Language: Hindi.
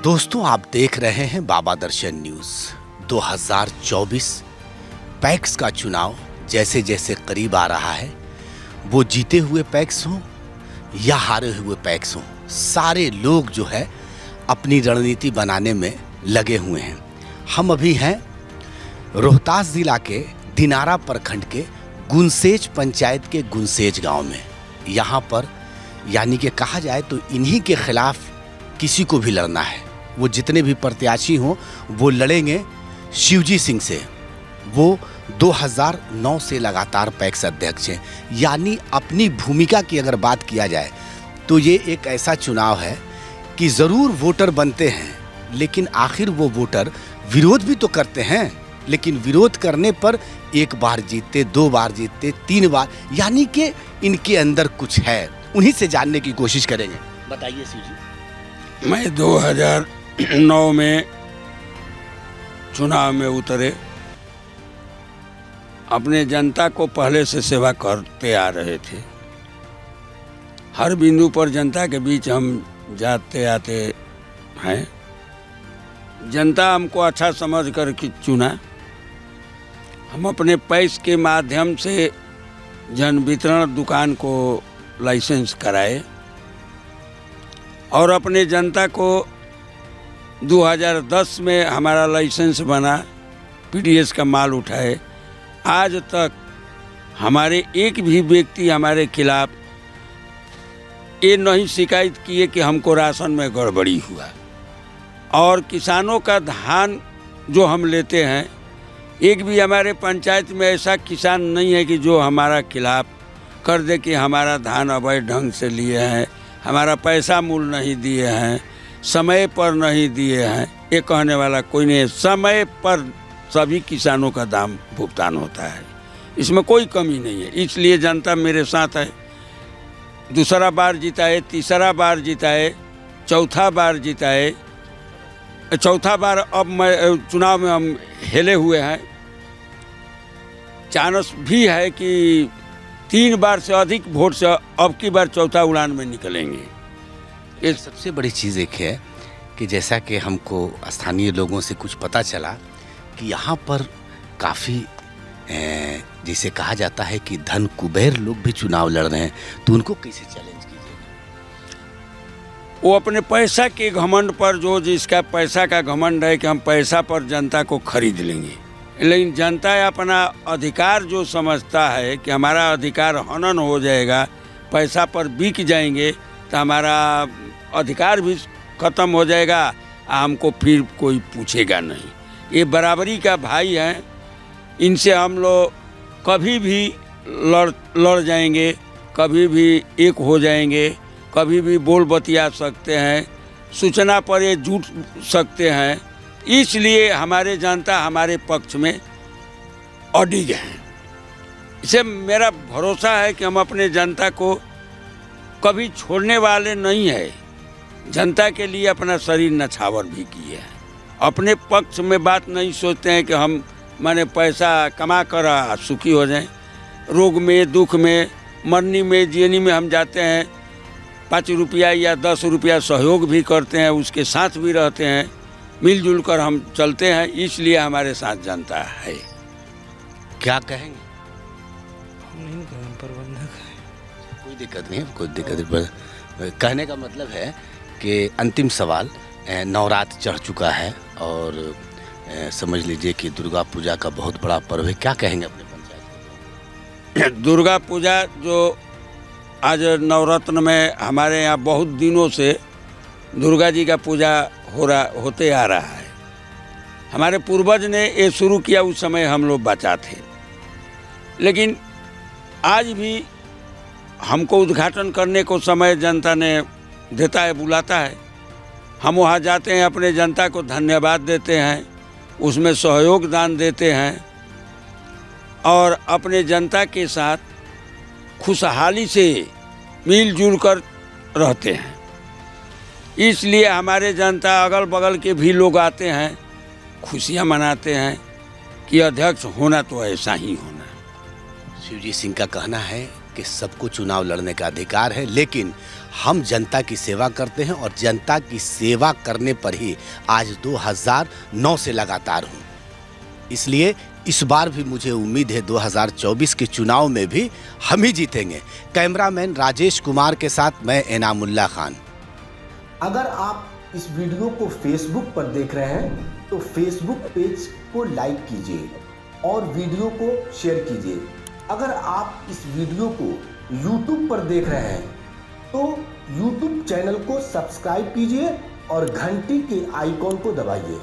दोस्तों, आप देख रहे हैं बाबा दर्शन न्यूज। 2024 पैक्स का चुनाव जैसे जैसे करीब आ रहा है, वो जीते हुए पैक्स हों या हारे हुए पैक्स हों, सारे लोग जो है अपनी रणनीति बनाने में लगे हुए हैं। हम अभी हैं रोहतास जिला के दिनारा प्रखंड के गुनसेज पंचायत के गुनसेज गांव में। यहाँ पर यानी कि कहा जाए तो इन्हीं के खिलाफ किसी को भी लड़ना है। वो जितने भी प्रत्याशी हों वो लड़ेंगे शिवजी सिंह से। वो 2009 से लगातार पैक्स अध्यक्ष हैं। यानी अपनी भूमिका की अगर बात किया जाए तो ये एक ऐसा चुनाव है कि ज़रूर वोटर बनते हैं, लेकिन आखिर वो वोटर विरोध भी तो करते हैं। लेकिन विरोध करने पर एक बार जीतते, 2 बार जीतते, 3 बार, यानी कि इनके अंदर कुछ है। उन्हीं से जानने की कोशिश करेंगे। बताइए शिव जी। मैं 2009 में चुनाव में उतरे। अपने जनता को पहले से सेवा करते आ रहे थे। हर बिंदु पर जनता के बीच हम जाते आते हैं। जनता हमको अच्छा समझ कर के चुना। हम अपने पैसे के माध्यम से जन वितरण दुकान को लाइसेंस कराए और अपने जनता को 2010 में हमारा लाइसेंस बना, पीडीएस का माल उठाए। आज तक हमारे एक भी व्यक्ति हमारे खिलाफ ये नहीं शिकायत किए कि हमको राशन में गड़बड़ी हुआ। और किसानों का धान जो हम लेते हैं, एक भी हमारे पंचायत में ऐसा किसान नहीं है कि जो हमारा खिलाफ कर दे कि हमारा धान अवैध ढंग से लिए हैं, हमारा पैसा मूल नहीं दिए हैं, समय पर नहीं दिए हैं। ये कहने वाला कोई नहीं है। समय पर सभी किसानों का दाम भुगतान होता है, इसमें कोई कमी नहीं है। इसलिए जनता मेरे साथ है। दूसरा बार जिताए, तीसरा बार जिताए, चौथा बार जिताए। चौथा बार अब मैं चुनाव में हम हेले हुए हैं। चांस भी है कि 3 बार से अधिक वोट से अब की बार चौथा उड़ान में निकलेंगे। ये सबसे बड़ी चीज़ एक है कि जैसा कि हमको स्थानीय लोगों से कुछ पता चला कि यहाँ पर काफ़ी जिसे कहा जाता है कि धन कुबेर लोग भी चुनाव लड़ रहे हैं, तो उनको कैसे चैलेंज कीजिएगा? वो अपने पैसा के घमंड पर, जो जिसका पैसा का घमंड है कि हम पैसा पर जनता को खरीद लेंगे, लेकिन जनता अपना अधिकार जो समझता है कि हमारा अधिकार हनन हो जाएगा, पैसा पर बिक जाएंगे तो हमारा अधिकार भी ख़त्म हो जाएगा, हमको फिर कोई पूछेगा नहीं। ये बराबरी का भाई हैं। इनसे हम लोग कभी भी लड़ जाएंगे, कभी भी एक हो जाएंगे, कभी भी बोल बतिया सकते हैं, सूचना पर ये जुट सकते हैं। इसलिए हमारे जनता हमारे पक्ष में अडिग हैं। इसे मेरा भरोसा है कि हम अपने जनता को कभी छोड़ने वाले नहीं है। जनता के लिए अपना शरीर नछावर भी किए हैं। अपने पक्ष में बात नहीं सोचते हैं कि हम माने पैसा कमा कर सुखी हो जाएं। रोग में, दुख में, मरनी में, जीनी में हम जाते हैं। 5 रुपया या 10 रुपया सहयोग भी करते हैं, उसके साथ भी रहते हैं, मिलजुल कर हम चलते हैं। इसलिए हमारे साथ जनता है। क्या कहेंगे? हम नहीं कहें, प्रबंधक है। कोई दिक्कत नहीं है, कोई दिक्कत नहीं। कहने का मतलब है कि अंतिम सवाल, नवरात्र चढ़ चुका है और समझ लीजिए कि दुर्गा पूजा का बहुत बड़ा पर्व है। क्या कहेंगे अपने पंचायत को? दुर्गा पूजा जो आज नवरत्न में हमारे यहाँ बहुत दिनों से दुर्गा जी का पूजा होते आ रहा है। हमारे पूर्वज ने ये शुरू किया, उस समय हम लोग बचा थे। लेकिन आज भी हमको उद्घाटन करने को समय जनता ने देता है, बुलाता है। हम वहाँ जाते हैं, अपने जनता को धन्यवाद देते हैं, उसमें सहयोग दान देते हैं और अपने जनता के साथ खुशहाली से मिलजुल कर रहते हैं। इसलिए हमारे जनता अगल बगल के भी लोग आते हैं, खुशियाँ मनाते हैं कि अध्यक्ष होना तो ऐसा ही होना। शिवजी सिंह का कहना है कि सबको चुनाव लड़ने का अधिकार है, लेकिन हम जनता की सेवा करते हैं और जनता की सेवा करने पर ही आज 2009 से लगातार हूँ। इसलिए इस बार भी मुझे उम्मीद है 2024 के चुनाव में भी हम ही जीतेंगे। कैमरामैन राजेश कुमार के साथ मैं एनामुल्ला खान। अगर आप इस वीडियो को फेसबुक पर देख रहे हैं तो फेसबुक पेज को लाइक कीजिए और वीडियो को शेयर कीजिए। अगर आप इस वीडियो को यूट्यूब पर देख रहे हैं तो यूट्यूब चैनल को सब्सक्राइब कीजिए और घंटी के आइकॉन को दबाइए।